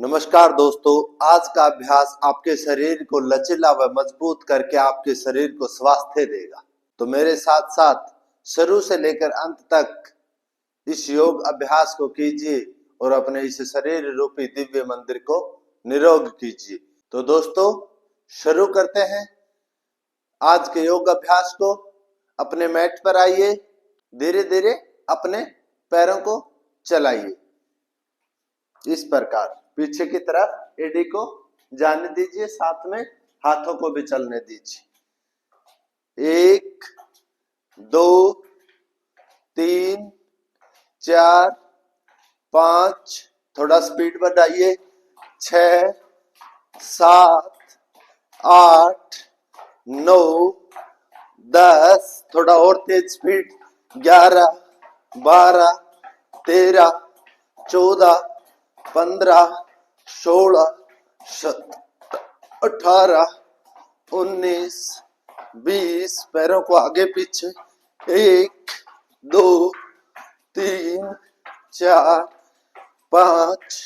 नमस्कार दोस्तों, आज का अभ्यास आपके शरीर को लचीला व मजबूत करके आपके शरीर को स्वास्थ्य देगा। तो मेरे साथ साथ शुरू से लेकर अंत तक इस योग अभ्यास को कीजिए और अपने इस शरीर रूपी दिव्य मंदिर को निरोग कीजिए। तो दोस्तों शुरू करते हैं आज के योग अभ्यास को। अपने मैट पर आइए, धीरे धीरे अपने पैरों को चलाइए। इस प्रकार पीछे की तरफ एडी को जाने दीजिए, साथ में हाथों को भी चलने दीजिए। 1 2 3 4 5, थोड़ा स्पीड बढ़ाइए। 6 7 8 9 10, थोड़ा और तेज स्पीड। 11 12 13 14 15 16 17 18 19 20, पैरों को आगे पीछे। 1 2 3 4 5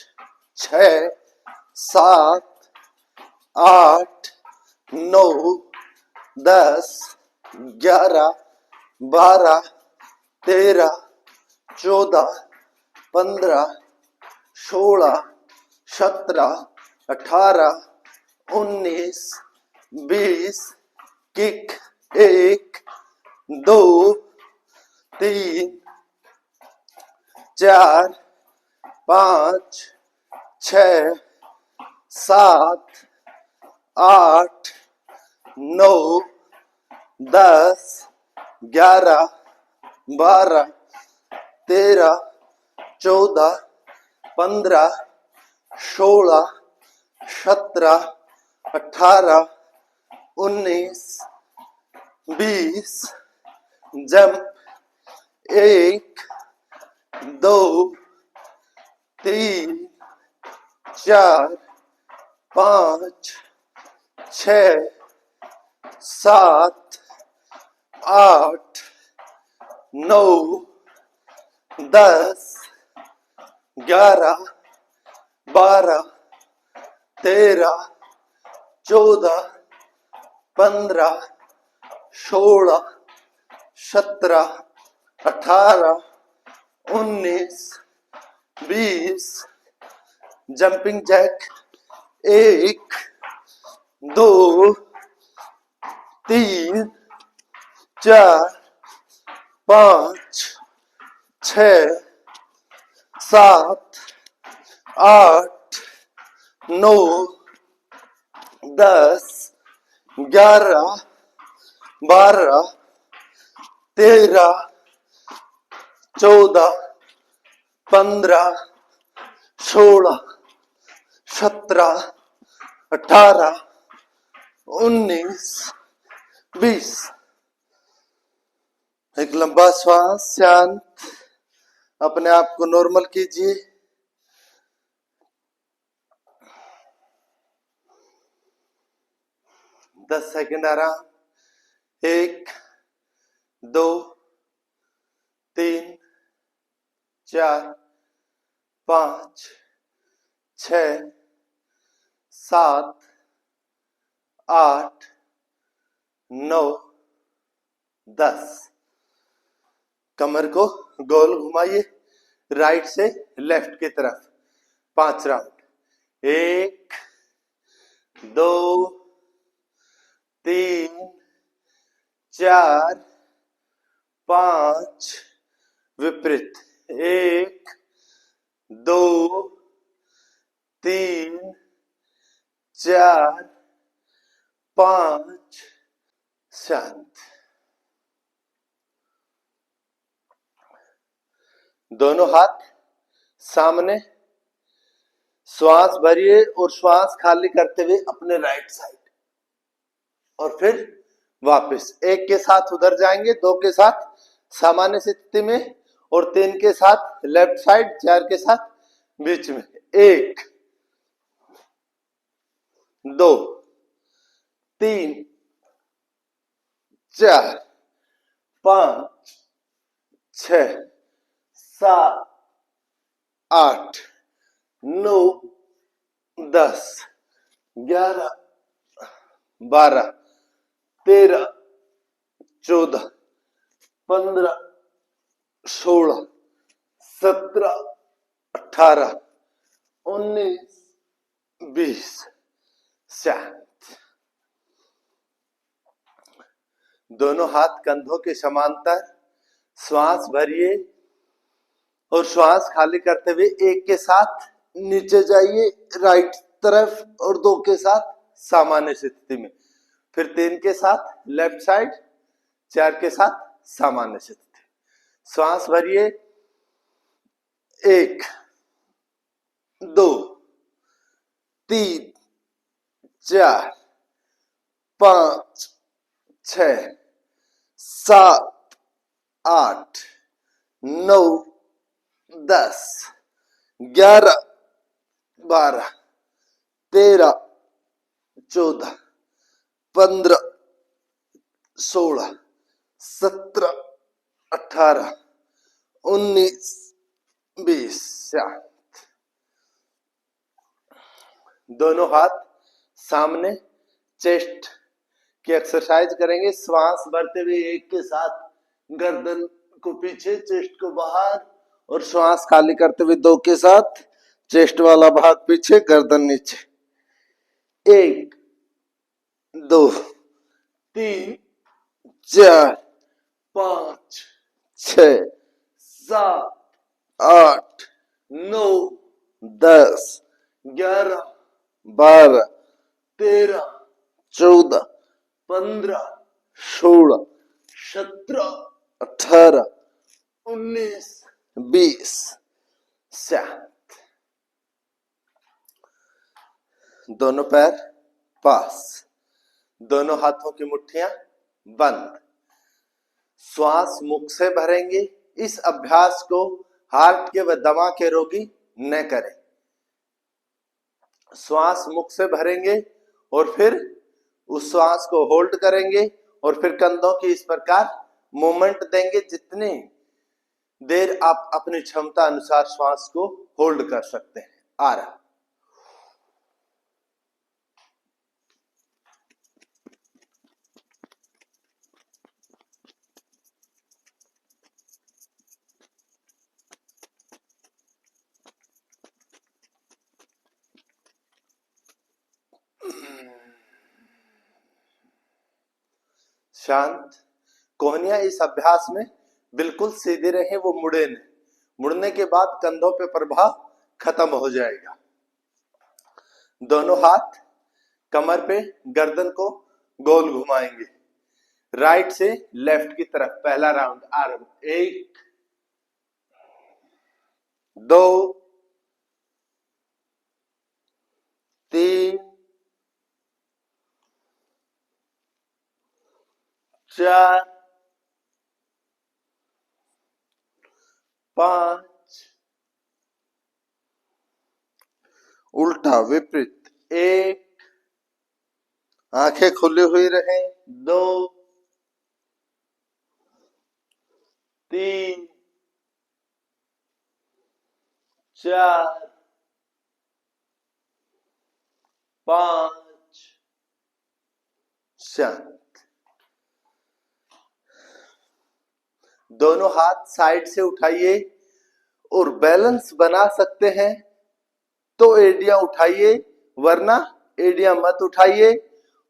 6 7 8 9 10 11 12 13 14 15 16 17 18 19 20, किक। 1 2 3 4 5 6 7 8 9 10 11 12 13 14 15 16 17 18 19 20, जंप। 1 2 3 4 5 6 7 8 9 10 11 12 13 14 15 16 17 18 19 20, jumping Jack. 1 2 3 4 5 6 7 8 9 10 11 12 13 14 15 16 17 18 19 20। एक लंबा श्वास, शांत। अपने आप को नॉर्मल कीजिए। दस सेकंड आराम। 1 2 3 4 5 6 7 8 9 10। कमर को गोल घुमाइए, राइट से लेफ्ट की तरफ। 5 राउंड। 1 2 3 4 5, विपरीत। 1 2 3 4 5, शांत। दोनों हाथ सामने, श्वास भरिए और श्वास खाली करते हुए अपने राइट साइड, और फिर वापस। 1 के साथ उधर जाएंगे, 2 के साथ सामान्य स्थिति में, और 3 के साथ लेफ्ट साइड, 4 के साथ बीच में। 1 2 3 4 5 6 7 8 9 10, 11, 12, 13, 14, 15, 16, 17, 18, 19, 20। शांत। दोनों हाथ कंधों के समांतर, श्वास भरिए और श्वास खाली करते हुए एक के साथ नीचे जाइए राइट तरफ और दो के साथ सामान्य स्थिति में, फिर 3 के साथ लेफ्ट साइड, 4 के साथ सामान्य स्थिति। श्वास भरिए 1, 2, 3, 4, 5, 6, 7, 8, 9, 10, 11, 12, 13, 14, 15, 16, 17, 18, 19, 20। दोनों हाथ सामने, चेस्ट की एक्सरसाइज करेंगे। श्वास भरते हुए एक के साथ गर्दन को पीछे, चेस्ट को बाहर, और श्वास खाली करते हुए दो के साथ चेस्ट वाला भाग पीछे, गर्दन नीचे। 1, 2, 3, 4, 5, 6, 7, 8, 9, 10, 11, 12, 13, 14, 15, 16, 17, 18, 19, 20। शांत। दोनों पैर पास, दोनों हाथों की मुट्ठियां बंद। श्वास मुख से भरेंगे। इस अभ्यास को हार्ट के व दमा के रोगी न करें। श्वास मुख से भरेंगे और फिर उस श्वास को होल्ड करेंगे और फिर कंधों की इस प्रकार मूवमेंट देंगे जितनी देर आप अपनी क्षमता अनुसार श्वास को होल्ड कर सकते हैं। आ रहा। शांत। कोहनियां इस अभ्यास में बिल्कुल सीधे रहे, वो मुड़े नहीं। मुड़ने के बाद कंधों पे प्रभाव खत्म हो जाएगा। दोनों हाथ कमर पे, गर्दन को गोल घुमाएंगे राइट से लेफ्ट की तरफ। पहला राउंड आरंभ। 1, 2, 3, 4, 5, उल्टा विपरीत। 1, आंखें खुली हुई रहे। 2, 3, 4, 5। शांत। दोनों हाथ साइड से उठाइए और बैलेंस बना सकते हैं तो एडियां उठाइए, वरना एडियां मत उठाइए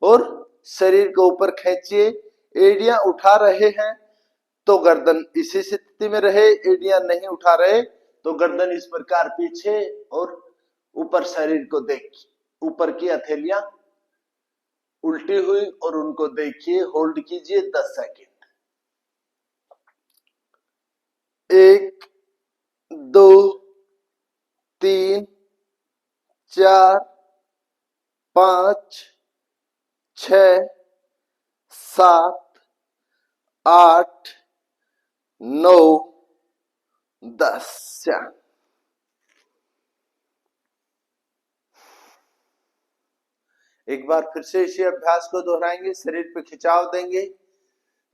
और शरीर को ऊपर खींचिए। एडियां उठा रहे हैं तो गर्दन इसी स्थिति में रहे, एडियां नहीं उठा रहे तो गर्दन इस प्रकार पीछे और ऊपर शरीर को देखिए। ऊपर की हथेलियां उल्टी हुई और उनको देखिए। होल्ड कीजिए 10 सेकेंड। 1, 2, 3, 4, 5, 6, 7, 8, 9, 10। एक बार फिर से इसी अभ्यास को दोहराएंगे। शरीर पे खिंचाव देंगे।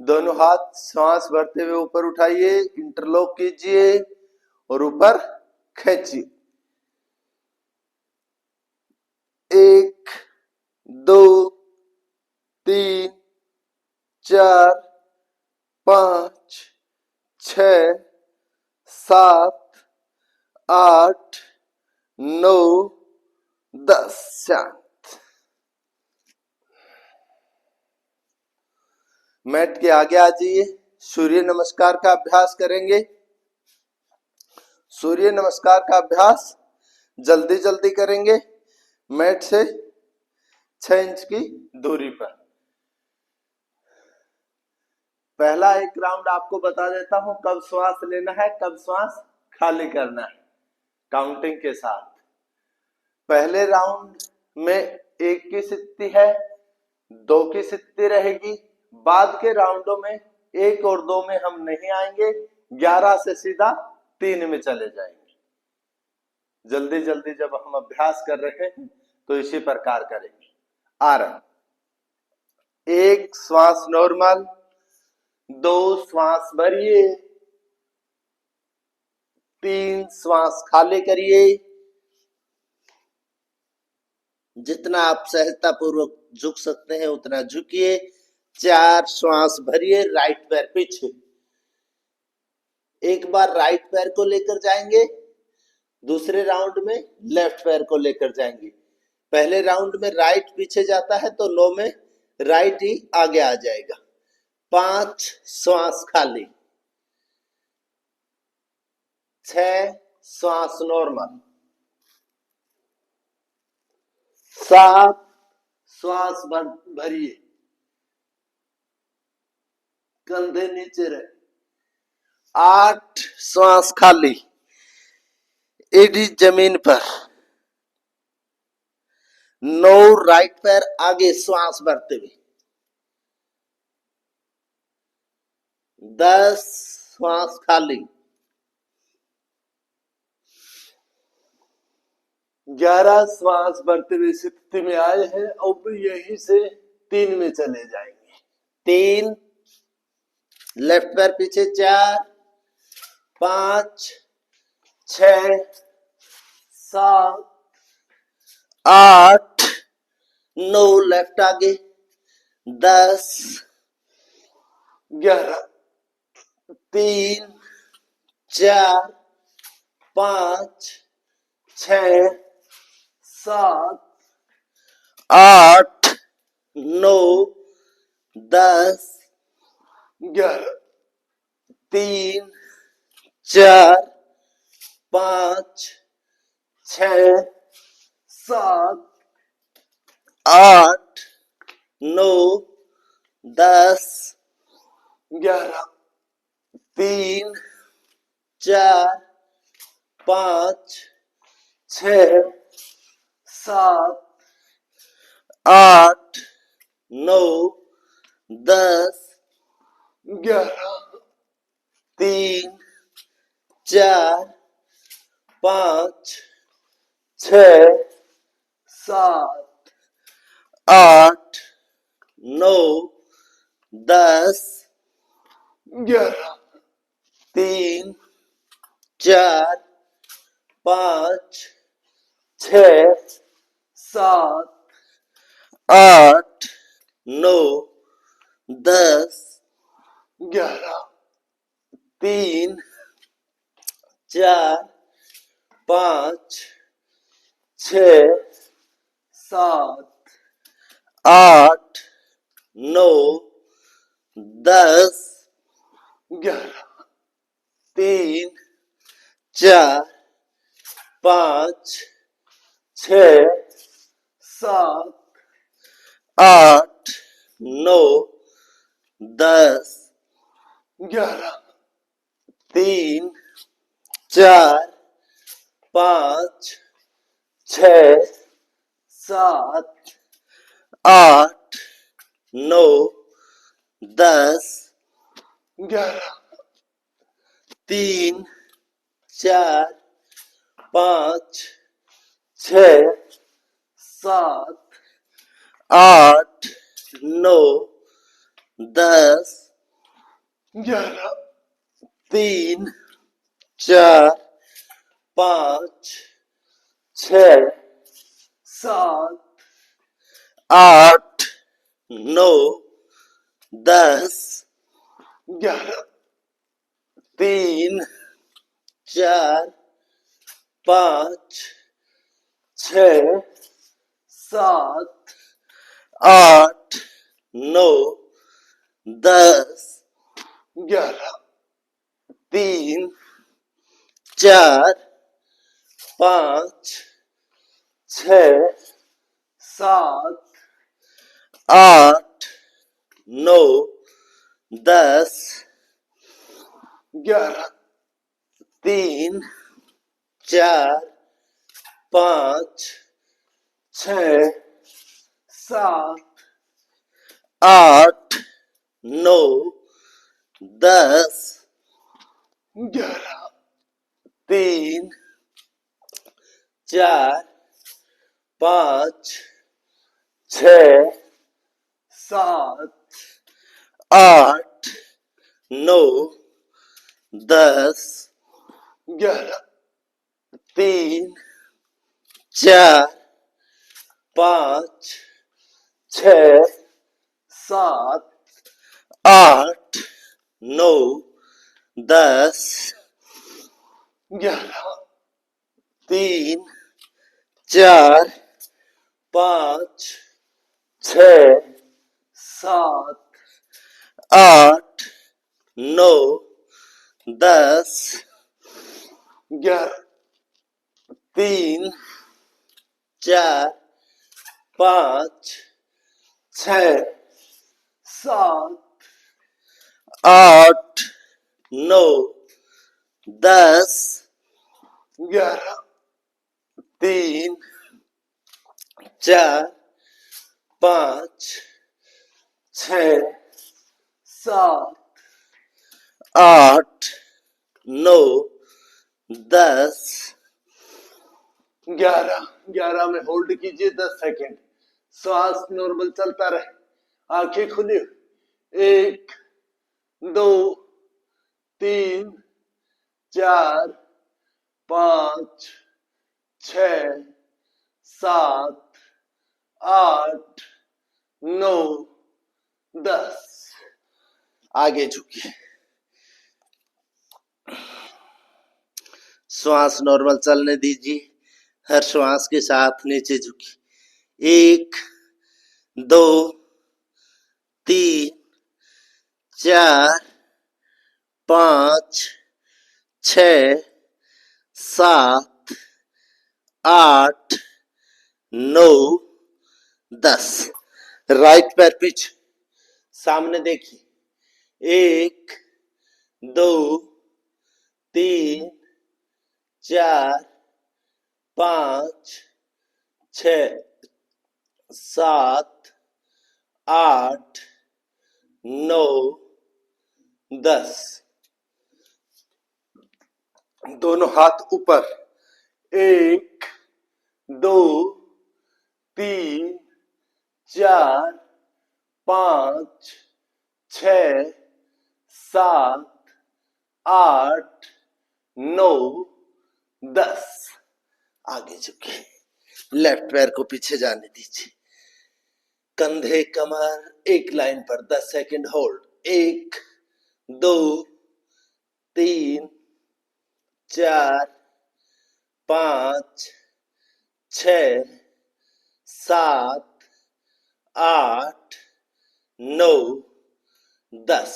दोनों हाथ श्वास भरते हुए ऊपर उठाइए, इंटरलॉक कीजिए और ऊपर खींचिए। 4 5 6 7 8 9 10। शांत। मैट के आगे आ जाइए। सूर्य नमस्कार का अभ्यास करेंगे। सूर्य नमस्कार का अभ्यास जल्दी जल्दी करेंगे। मैट से 6 इंच की दूरी पर। पहला एक राउंड आपको बता देता हूं, कब श्वास लेना है, कब श्वास खाली करना है, काउंटिंग के साथ। पहले राउंड में 1 की स्थिति है, 2 की स्थिति रहेगी। बाद के राउंडों में 1 और 2 में हम नहीं आएंगे, 11 से सीधा 3 में चले जाएंगे। जल्दी जल्दी जब हम अभ्यास कर रहे हैं तो इसी प्रकार करेंगे। आ रहा 1 श्वास नॉर्मल, 2 श्वास भरिए, 3 श्वास खाली करिए। जितना आप सहजता पूर्वक झुक सकते हैं उतना झुकिए। 4 श्वास भरिए, राइट पैर पीछे। एक बार राइट पैर को लेकर जाएंगे, दूसरे राउंड में लेफ्ट पैर को लेकर जाएंगे। पहले राउंड में राइट पीछे जाता है तो 9 में राइट ही आगे आ जाएगा। 5 श्वास खाली, 6 श्वास नॉर्मल, 7 श्वास भरिए, कंधे नीचे रहे। 8 श्वास खाली, एडी जमीन पर। 9 राइट पैर आगे श्वास भरते हुए। 10 श्वास खाली, 11 श्वास भरते हुए स्थिति में आए हैं। अब यहीं से 3 में चले जाएंगे। 3 लेफ्ट पैर पीछे, 4 5 6 7 8 9 लेफ्ट आगे, 10 11 3 4 5 6 7 8 9 10 11 3 4 5 6 7 8 9 10 11 3 4 5 6 7 8 9 10 11 3 4 5 6 7 8 9 10 11 3 4 5 6 7 8 9 10 11 3 4 5 6 7 8 9 10 11 3 4 5 6 7 8 9 10 11 3 4 5 6 7 8 9 10 11 3 4 5 6 7 8 9 10 11 3 4 5 6 7 8 9 10, 11, 3, 4, 5, 6, 7, 8, 9, 10, 11, 3, 4, 5, 6, 7, 8, 9, 10, 11, 3, 4, 5, 6, 7, 8, 9, 10, 11, 3, 4, 5, 6, 7, 8, 9, 10, 11, 3, 4, 5, 6, 7, 8, 9, 10, 11, 3, 4, 5, 6, 7, 8, 9, 10, 11, 3, 4, 5, 6, 7, 8, 9, 10, 11, 3, 4, 5, 6, 7, 8, 9, 10, 11, 11 में होल्ड कीजिए 10 सेकेंड, श्वास नॉर्मल चलता रहे, आंखें खुली, 1, 2, 3, 4, 5, 6, 7, 8, 9, 10, आगे झुकिए, श्वास नॉर्मल चलने दीजिए, हर श्वास के साथ नीचे झुकिए, 1, 2, 3, 4, 5, 6, 7, 8, 9, 10, राइट पैर पीछे, सामने देखिए, 1, 2, 3, 4, 5, 6, 7, 8, 9, 10, दोनों हाथ ऊपर, 1, 2, 3, 4, 5, 6, 7, 8, 9, 10, आगे झुके, लेफ्ट पैर को पीछे जाने दीजिए, कंधे कमर एक लाइन पर 10 सेकंड होल्ड, 1, 2, 3, 4, 5, 6, 7, 8, 9, 10,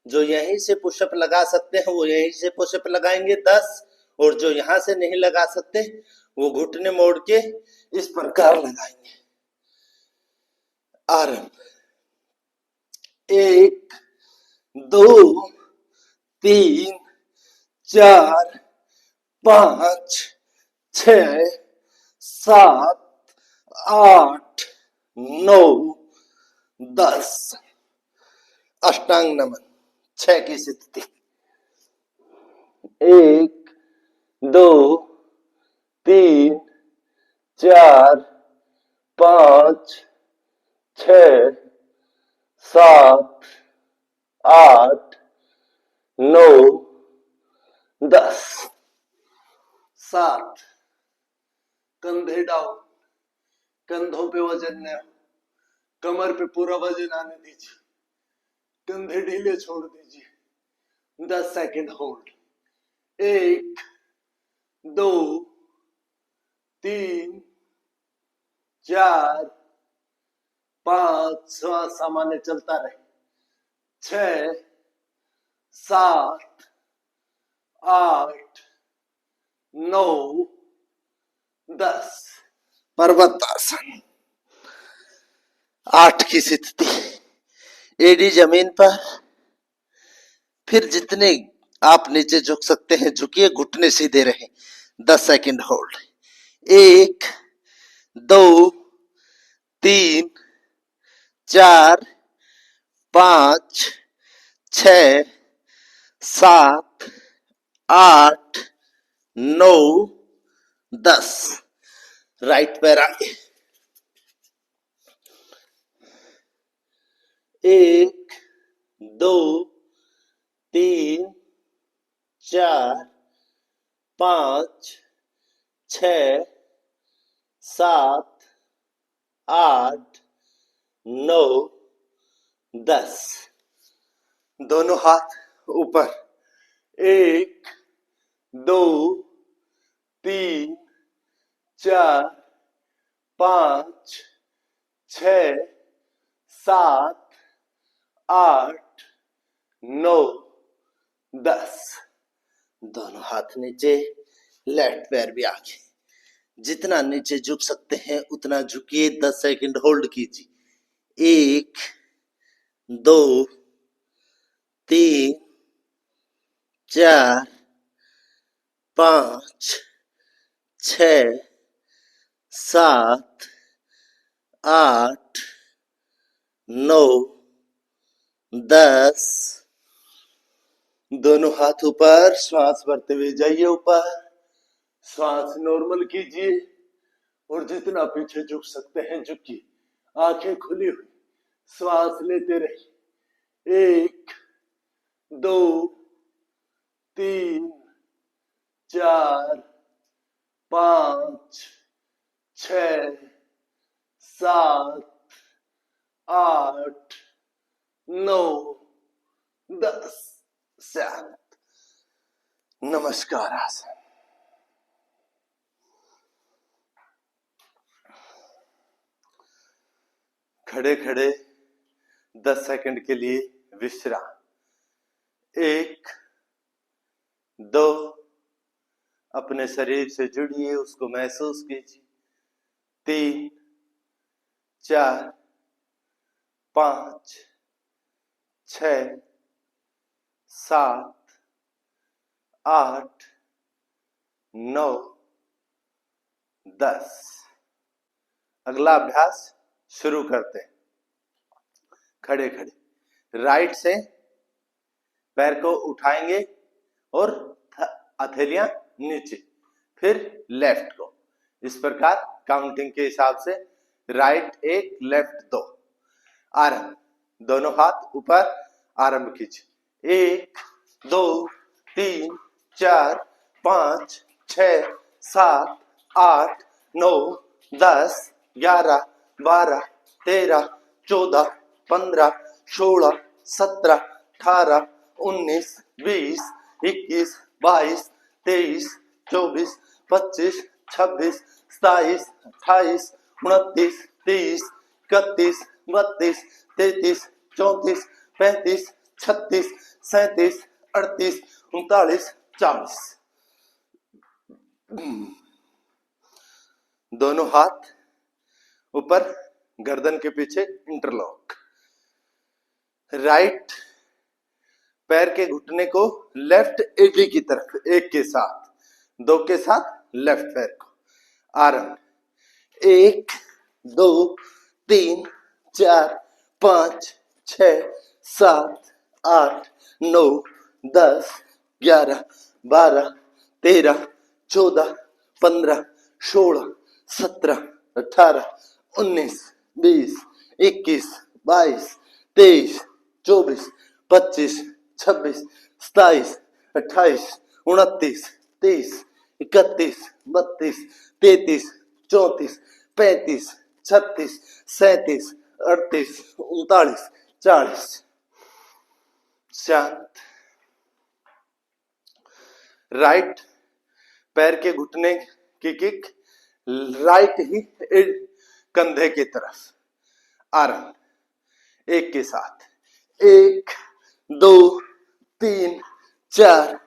जो यहीं से पुशअप लगा सकते हैं वो यहीं से पुशअप लगाएंगे 10, और जो यहां से नहीं लगा सकते वो घुटने मोड़ के इस प्रकार लगाएंगे। आरंभ, 1, 2, 3, 4, 5, 6, 7, 8, 9, 10, अष्टांग नमन 6 की स्थिति, 1, 2, 3, 4, 5, 6, 7, 8, 9, 10, 7, कंधे डाउन, कंधों पे वजन न, कमर पे पूरा वजन आने दीजिए, कंधे ढीले छोड़ दीजिए। 10 सेकंड होल्ड। 1 2 3 4 5, श्वास सामान्य चलता रहे। 6 7 8 9 10। पर्वतासन। 8 की स्थिति। एडी जमीन पर, फिर जितने आप नीचे झुक सकते हैं झुकिए, घुटने सीधे रहे। 10 सेकंड होल्ड। 1 2 3 4 5 6 7 8 9 10। राइट पैर आगे। 1 2 3 4 5 6 7 8 9 10। दोनों हाथ ऊपर। 1 2 3 4 5 6 7 8 9 10। दोनों हाथ नीचे, लेफ्ट पैर भी आगे। जितना नीचे झुक सकते हैं उतना झुकिए। 10 सेकंड होल्ड कीजिए। 1 2 3 4 5 6 7 8 9 10। दोनों हाथ ऊपर, श्वास भरते हुए जाइए ऊपर। श्वास नॉर्मल कीजिए और जितना पीछे झुक सकते हैं झुकिए। आंखें खुली हुई, श्वास लेते रहिए। 1 2 3 4 5 6 7 8 9 10। शांत। नमस्कार आसन। खड़े खड़े 10 सेकंड के लिए विश्राम। 1 2, अपने शरीर से जुड़िए, उसको महसूस कीजिए। 3 4 5 6 7 8 9 10। अगला अभ्यास शुरू करते हैं। खड़े खड़े राइट से पैर को उठाएंगे और हथेलियां नीचे, फिर लेफ्ट को। इस प्रकार काउंटिंग के हिसाब से राइट 1 लेफ्ट 2। आरंभ। दोनों हाथ ऊपर, आरंभ कीजिए। 1 2 3 4 5 6 7 8 9 10 11 12 13 14 15 16 17 18 19 20 21 22 23 24 25 26 27 28 29 30 31 32 33 34 35 36 37 38 39 40। दोनों हाथ ऊपर, गर्दन के पीछे इंटरलॉक। राइट पैर के घुटने को लेफ्ट एडी की तरफ, एक के साथ, 2 के साथ लेफ्ट पैर को। आरंभ। 1 2 3 4 5 6 7 8 9 10 11 12 13 14 15 16 17 18 19 20 21 22 23 24 25 26 27 28 29 30 31 32 33 34 35 36 37 38 39 40। शांत। राइट पैर के घुटने की किक राइट ही कंधे की तरफ। आरंभ। एक के साथ 1 2 3 4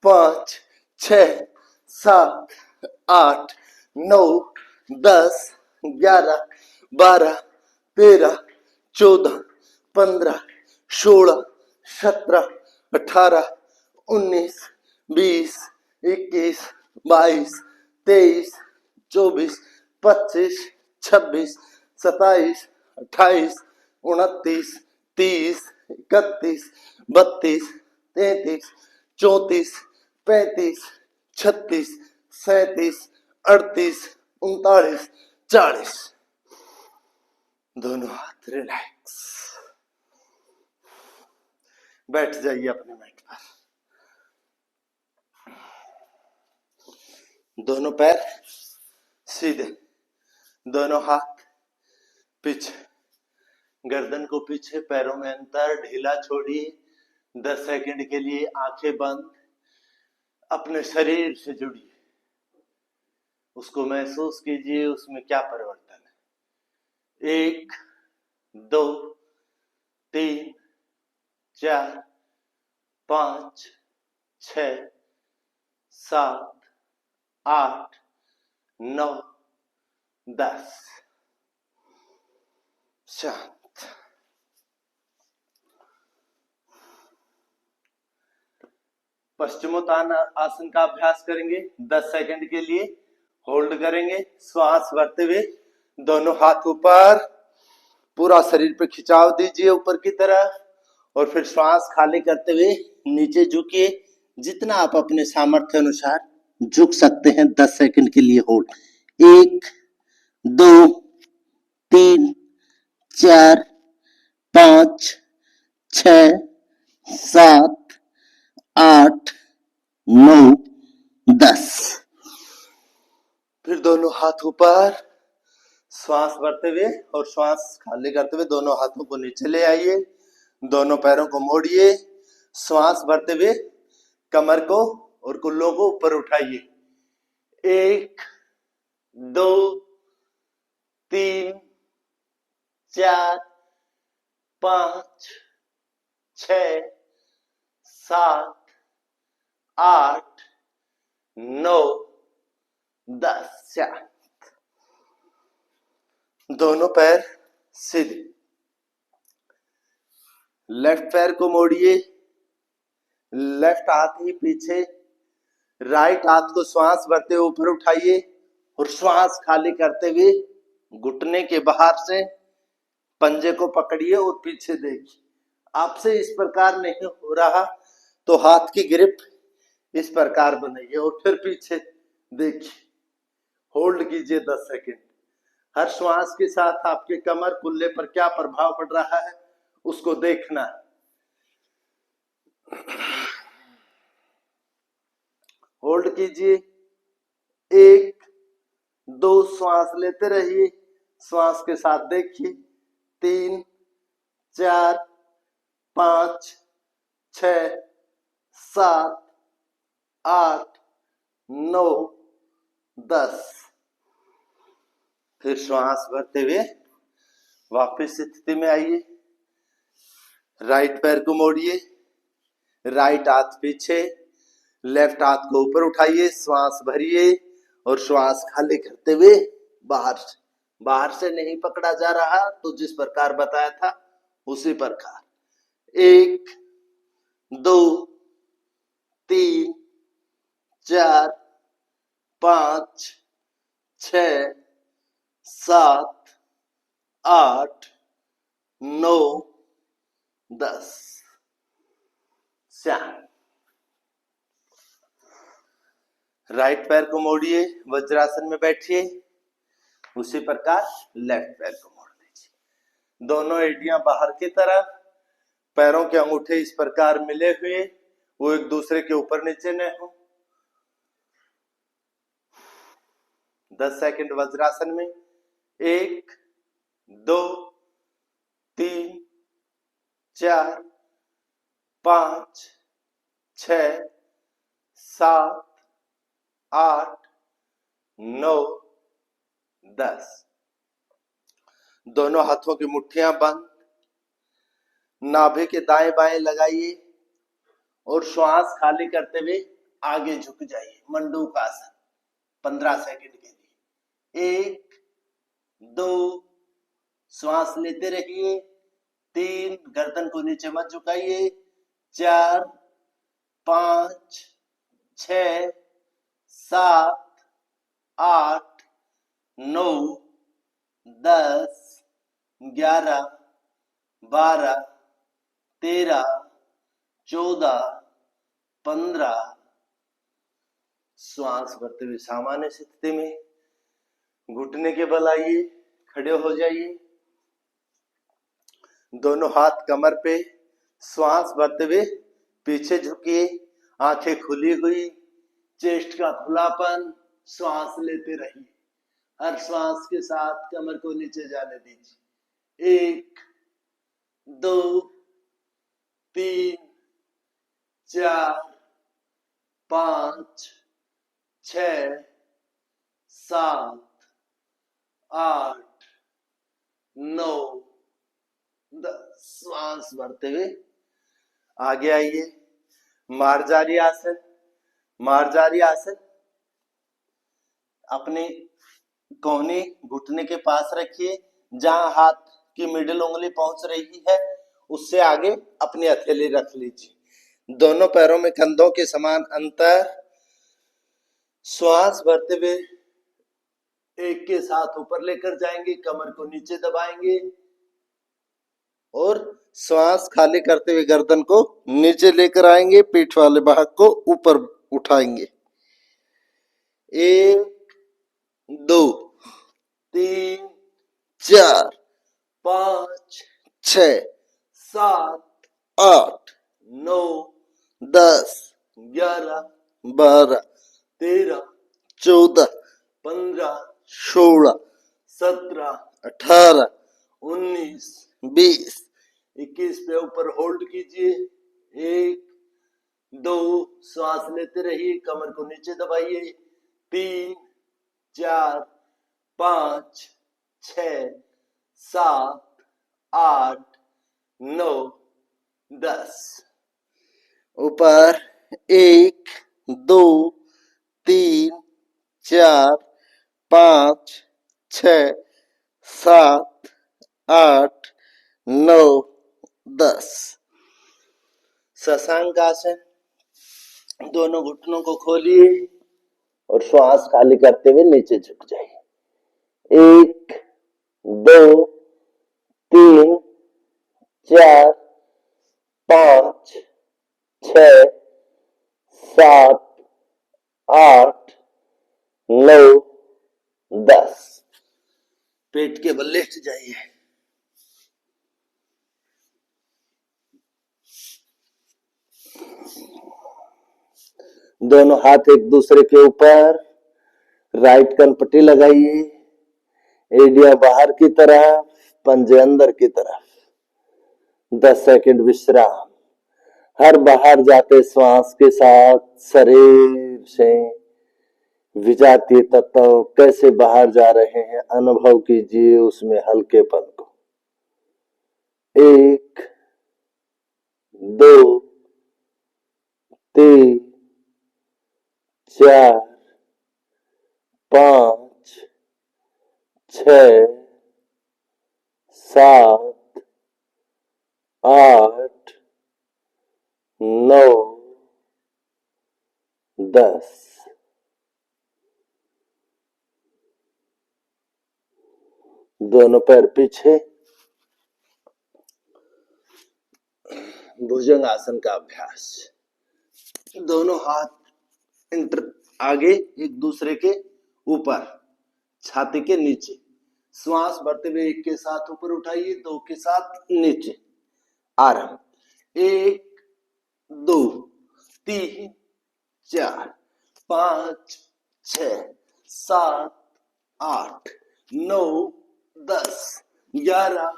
5 6 7 8 9 10 11 12 13 14 15 16 17 18 19 20 21 22 23 24 25 26 27 28 29 30 31 32 33 34 35 36 37 38 39 40। दोनों हाथ रिलैक्स। बैठ जाइए अपने मैट पर। दोनों पैर सीधे, दोनों हाथ पीछे, गर्दन को पीछे, पैरों में अंतर, ढीला छोड़िए। 10 सेकंड के लिए आंखें बंद। अपने शरीर से जुड़िए, उसको महसूस कीजिए, उसमें क्या परिवर्तन है। 1 2 3 4 5 6 7 8 9 10। शांत। पश्चिमोत्तान आसन का अभ्यास करेंगे। 10 सेकंड के लिए होल्ड करेंगे। श्वास भरते हुए दोनों हाथ ऊपर, पूरा शरीर पे खिंचाव दीजिए ऊपर की तरफ, और फिर श्वास खाली करते हुए नीचे झुकिए। जितना आप अपने सामर्थ्य अनुसार झुक सकते हैं। 10 सेकंड के लिए होल्ड। 1 2 3 4 5 6 7 8 9 10। फिर दोनों हाथ ऊपर, श्वास भरते हुए और श्वास खाली करते हुए दोनों हाथों को नीचे ले आइए। दोनों पैरों को मोड़िए। श्वास भरते हुए कमर को और कुल्लों को ऊपर उठाइए। 1 2 3 4 5 6 7 8 9 10। शांत। दोनों पैर सीधे, लेफ्ट पैर को मोड़िए, लेफ्ट हाथ ही पीछे, राइट हाथ को श्वास भरते हुए ऊपर उठाइए और श्वास खाली करते हुए घुटने के बाहर से पंजे को पकड़िए और पीछे देखिए। आपसे इस प्रकार नहीं हो रहा तो हाथ की ग्रिप इस प्रकार बनाइए और फिर पीछे देखिए। होल्ड कीजिए 10 सेकंड। हर श्वास के साथ आपके कमर कुल्ले पर क्या प्रभाव पड़ रहा है उसको देखना। होल्ड कीजिए। 1 2 श्वास लेते रहिए, श्वास के साथ देखिए। 3 4 5 6 7 8 9 10। फिर श्वास भरते हुए वापस स्थिति में आइए। राइट पैर को मोड़िए, राइट हाथ पीछे, लेफ्ट हाथ को ऊपर उठाइए, श्वास भरिए और श्वास खाली करते हुए बाहर से नहीं पकड़ा जा रहा तो जिस प्रकार बताया था उसी प्रकार। 1 2 3 4 5 6 7 8 9 10। शांत। राइट पैर को मोड़िए, वज्रासन में बैठिए। उसी प्रकार लेफ्ट पैर को मोड़ दीजिए। दोनों एड़ियां बाहर की तरफ, पैरों के अंगूठे इस प्रकार मिले हुए, वो एक दूसरे के ऊपर नीचे न हो। 10 सेकंड वज्रासन में। 1 2 3 4 5, 6, 7, 8, 9, 10। दोनों हाथों की मुट्ठियां बंद, नाभि के दाएं बाएं लगाइए और श्वास खाली करते हुए आगे झुक जाइए। मंडूकासन 15 सेकंड के लिए। 1, 2, श्वास लेते रहिए। 3, गर्दन को नीचे मत झुकाइए। 4, 5, 6, 7, 8, 9, 10, 11, 12, 13, 14, 15। श्वास भरते हुए सामान्य स्थिति में घुटने के बल आइए, खड़े हो जाइए। दोनों हाथ कमर पे, श्वास भरते हुए पीछे झुकिए, आंखें खुली हुई, चेस्ट का खुलापन। श्वास लेते रहिए, हर श्वास के साथ कमर को नीचे जाने दीजिए। 1, 2, 3, 4, 5, 6, 7, 8, 9, 10। श्वास भरते हुए आगे आइए। मार्जारी आसन। मार्जारी आसन अपने कोहनी घुटने के पास रखिए, जहां हाथ की मिडिल उंगली पहुंच रही है उससे आगे अपनी हथेली रख लीजिए। दोनों पैरों में कंधों के समान अंतर। श्वास भरते हुए एक के साथ ऊपर लेकर जाएंगे, कमर को नीचे दबाएंगे और श्वास खाली करते हुए गर्दन को नीचे लेकर आएंगे, पीठ वाले भाग को ऊपर उठाएंगे। 1, 2, 3, 4, 5, 6, 7, 8, 9, 10, 11, 12, 13, 14, 15, 16, 17, 18, 19, 20, 21 पे ऊपर होल्ड कीजिए। 1, 2, श्वास लेते रहिए, कमर को नीचे दबाइए। 3, 4, 5, 6, 7, 8, 9, 10। ऊपर 1, 2, 3, 4, 5, 6, 7, 8, 9, 10। शशांक आसन। दोनों घुटनों को खोलिए और श्वास खाली करते हुए नीचे झुक जाइए। 1, 2, 3, 4, 5, 6, 7, 8, 9, 10। पेट के बल लेट जाइए। दोनों हाथ एक दूसरे के ऊपर, राइट कनपट्टी लगाइए, एडिया बाहर की तरफ, पंजे अंदर की तरफ। 10 सेकंड विश्राम। हर बाहर जाते श्वास के साथ शरीर से विजातीय तत्व कैसे बाहर जा रहे हैं अनुभव कीजिए, उसमें हल्केपन को। 1, 2, 3, 4, 5, 6, 7, 8, 9, 10। दोनों पैर पीछे। भुजंग आसन का अभ्यास। दोनों हाथ आगे एक दूसरे के ऊपर, छाती के नीचे। श्वास भरते हुए एक के साथ ऊपर उठाइए, 2 के साथ नीचे। आरंभ। 1, 2, 3, 4, 5, 6, 7, 8, 9, 10, 11,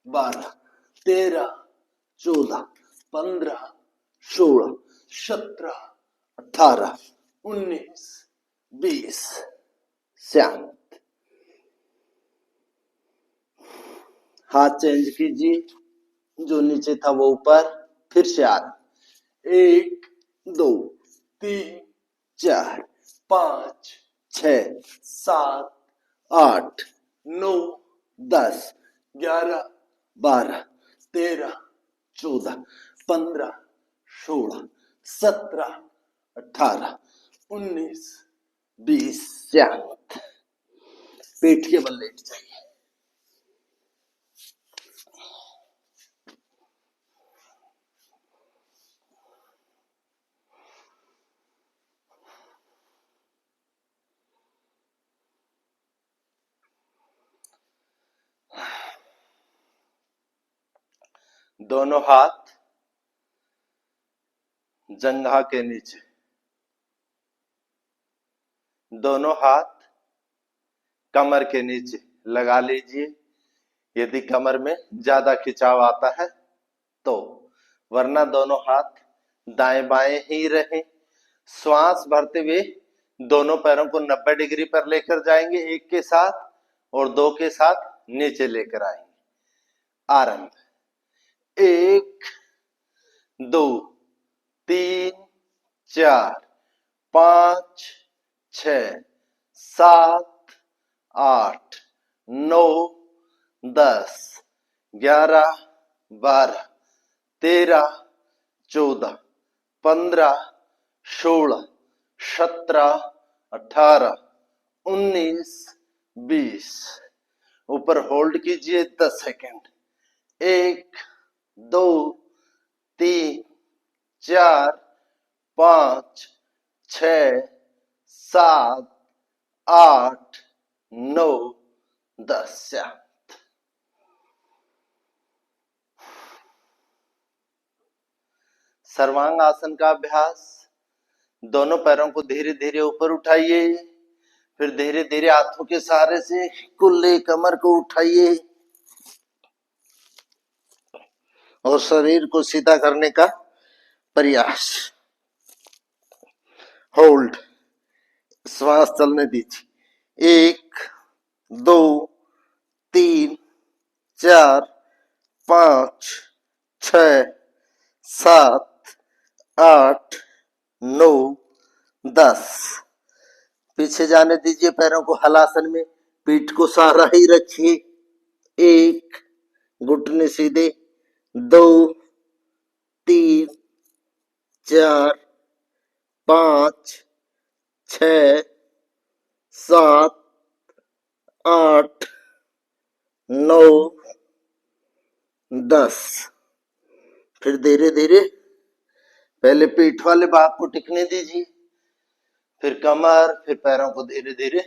12, 13, 14, 15, 16 17 18 19 20। शांत। हाथ चेंज कीजिए, जो नीचे था वो ऊपर, फिर से आरंभ। 1 2 3 4 5 6 7 8 9 10 11 12 13 14 15 16 17 18 19 20। शांत। पेट के बल लेट जाइए। दोनों हाथ जंघा के नीचे, दोनों हाथ कमर के नीचे लगा लीजिए, यदि कमर में ज्यादा खिंचाव आता है तो, वरना दोनों हाथ दाएं बाएं ही रहें। श्वास भरते हुए दोनों पैरों को 90 डिग्री पर लेकर जाएंगे, एक के साथ और दो के साथ नीचे लेकर आएंगे। आरंभ। 1 2 3 4 5 6 7 8 9 10 11 12 13 14 15 16 17 18 19 20। ऊपर होल्ड कीजिए 10 सेकेंड। 1 2 3 4 5 6 7 8 9 10। शांत। सर्वांग आसन का अभ्यास। दोनों पैरों को धीरे धीरे ऊपर उठाइए, फिर धीरे धीरे हाथों के सहारे से कुल्ले कमर को उठाइए और शरीर को सीधा करने का प्रयास। होल्ड। श्वास चलने दीजिए। 1 2 3 4 5 6 7 8 9 10। पीछे जाने दीजिए पैरों को हलासन में, पीठ को सहारा ही रखिए। 1 घुटने सीधे, 2 3 4 5 6 7 8 9 10। फिर धीरे धीरे पहले पीठ वाले भाग को टिकने दीजिए, फिर कमर, फिर पैरों को धीरे धीरे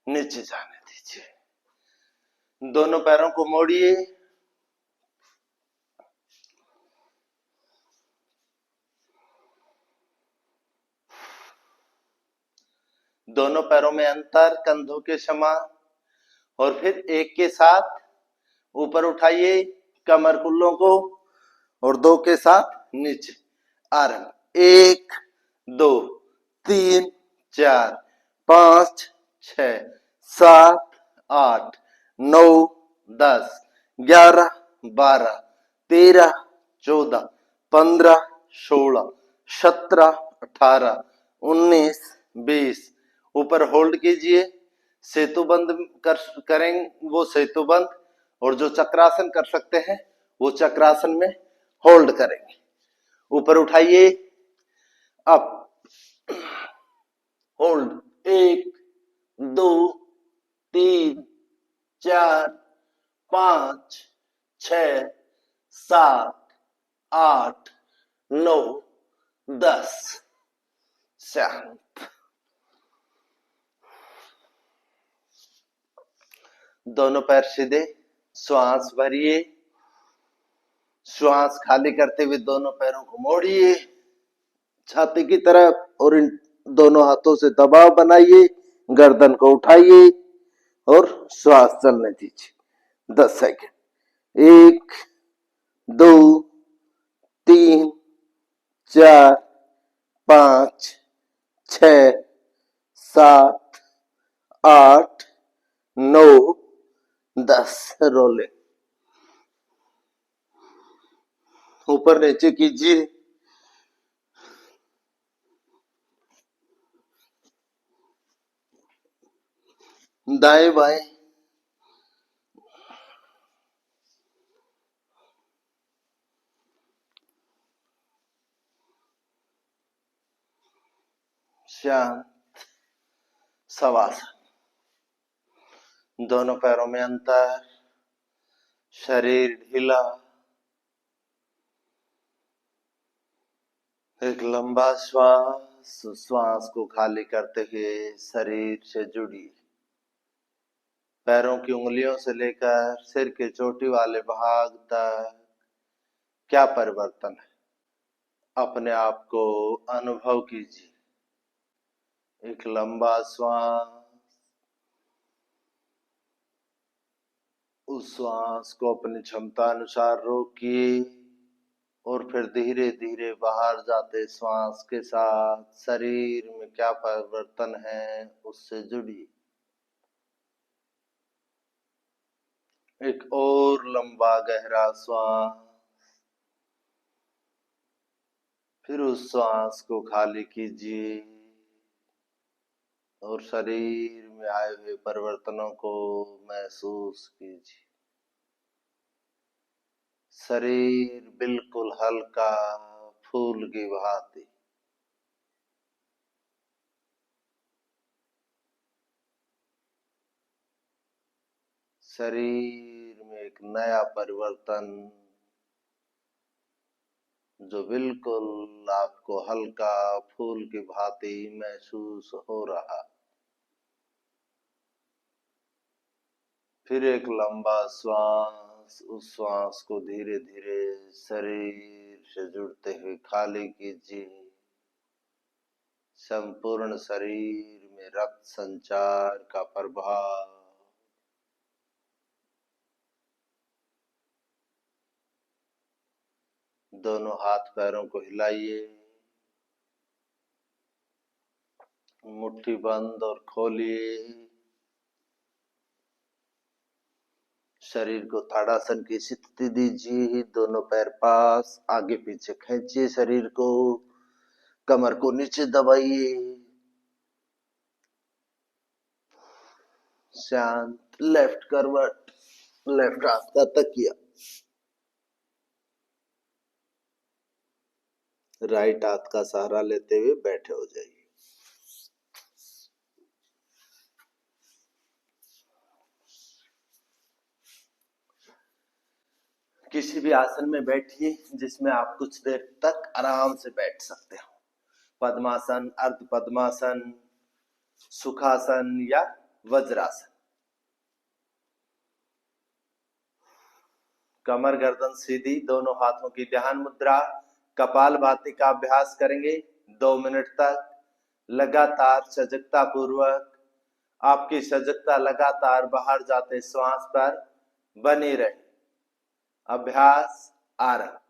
नीचे जाने दीजिए। दोनों पैरों को मोड़िए। दोनों पैरों में अंतर कंधों के समान, और फिर एक के साथ ऊपर उठाइए कमर कुल्लों को और दो के साथ नीचे। आरंभ। 1 2 3 4 5 6 7 8 9 10 11 12 13 14 15 16 17 18 19 20। ऊपर होल्ड कीजिए। सेतु बंद करेंगे वो सेतु बंद, और जो चक्रासन कर सकते हैं वो चक्रासन में होल्ड करेंगे। ऊपर उठाइए, अप, होल्ड। 1 2 3 4 5 6 7 8 9 10। शांत। दोनों पैर सीधे, श्वास भरिए। श्वास खाली करते हुए दोनों पैरों को मोड़िए छाती की तरफ, और इन दोनों हाथों से दबाव बनाइए। गर्दन को उठाइए और श्वास चलने दीजिए 10 सेकेंड। 1 2 3 4, 5, 6, 7, 8, 9, 10 रोले। ऊपर नीचे कीजिए। दाएं बाएं। शांत। शवासन। दोनों पैरों में अंतर। शरीर ढीला। एक लंबा श्वास। श्वास को खाली करते हुए शरीर से जुड़ी। पैरों की उंगलियों से लेकर सिर के चोटी वाले भाग तक क्या परिवर्तन है, अपने आप को अनुभव कीजिए। एक लंबा श्वास। उस श्वास को अपनी क्षमता अनुसार रोकिए और फिर धीरे धीरे बाहर जाते श्वास के साथ शरीर में क्या परिवर्तन है उससे जुड़िए। एक और लंबा गहरा श्वास। फिर उस श्वास को खाली कीजिए और शरीर में आए हुए परिवर्तनों को महसूस कीजिए। शरीर बिल्कुल हल्का, फूल की भांति। शरीर में एक नया परिवर्तन जो बिल्कुल आपको हल्का फूल की भांति महसूस हो रहा। फिर एक लंबा श्वास। उस श्वास को धीरे धीरे शरीर से जुड़ते हुए खाली कीजिए। संपूर्ण शरीर में रक्त संचार का प्रभाव। दोनों हाथ पैरों को हिलाइए। मुट्ठी बंद और खोलिए। शरीर को ताड़ासन की स्थिति दीजिए। दोनों पैर पास, आगे पीछे खींचिए शरीर को। कमर को नीचे दबाइए। शांत। लेफ्ट करवट। लेफ्ट हाथ का तकिया। राइट हाथ का सहारा लेते हुए बैठे हो जाइए। किसी भी आसन में बैठिए जिसमें आप कुछ देर तक आराम से बैठ सकते हो। पद्मासन, अर्ध पद्मासन, सुखासन या वज्रासन। कमर गर्दन सीधी, दोनों हाथों की ध्यान मुद्रा। कपालभाति का अभ्यास करेंगे 2 मिनट तक लगातार सजगता पूर्वक। आपकी सजगता लगातार बाहर जाते श्वास पर बनी रहे। अभ्यास आरंभ।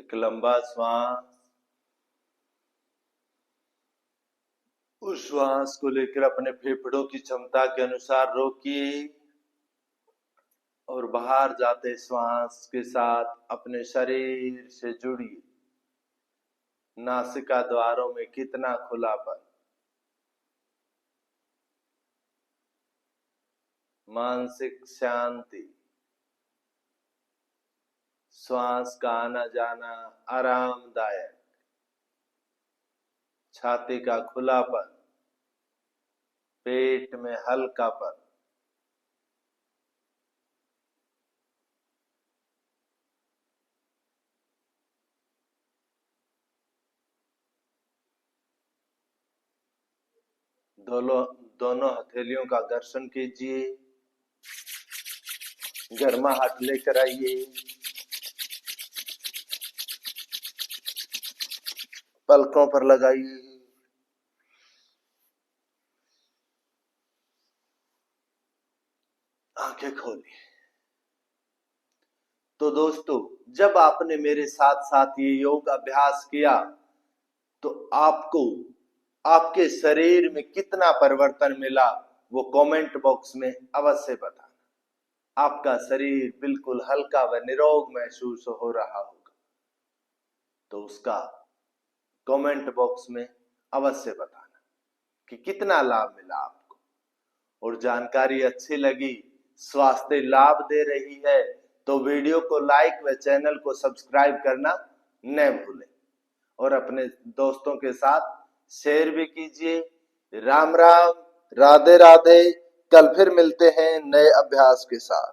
एक लंबा श्वास, उस श्वास को लेकर अपने फेफड़ों की क्षमता के अनुसार रोकिए और बाहर जाते श्वास के साथ अपने शरीर से जुड़िए। नासिका द्वारों में कितना खुलापन, मानसिक शांति, श्वास का आना जाना आरामदायक, छाती का खुलापन, पेट में हल्कापन। दोनों हथेलियों का घर्षण कीजिए, गर्माहट लेकर आइए, पलकों पर लगाइए, आंखें खोलिए। तो दोस्तों, जब आपने मेरे साथ साथ ये योग अभ्यास किया तो आपको आपके शरीर में कितना परिवर्तन मिला वो कमेंट बॉक्स में अवश्य बताना। आपका शरीर बिल्कुल हल्का व निरोग महसूस हो रहा होगा, तो उसका कमेंट बॉक्स में अवश्य बताना कि कितना लाभ मिला आपको। और जानकारी अच्छी लगी, स्वास्थ्य लाभ दे रही है, तो वीडियो को लाइक व चैनल को सब्सक्राइब करना न भूलें और अपने दोस्तों के साथ शेयर भी कीजिए। राम राम, राधे राधे। कल फिर मिलते हैं नए अभ्यास के साथ।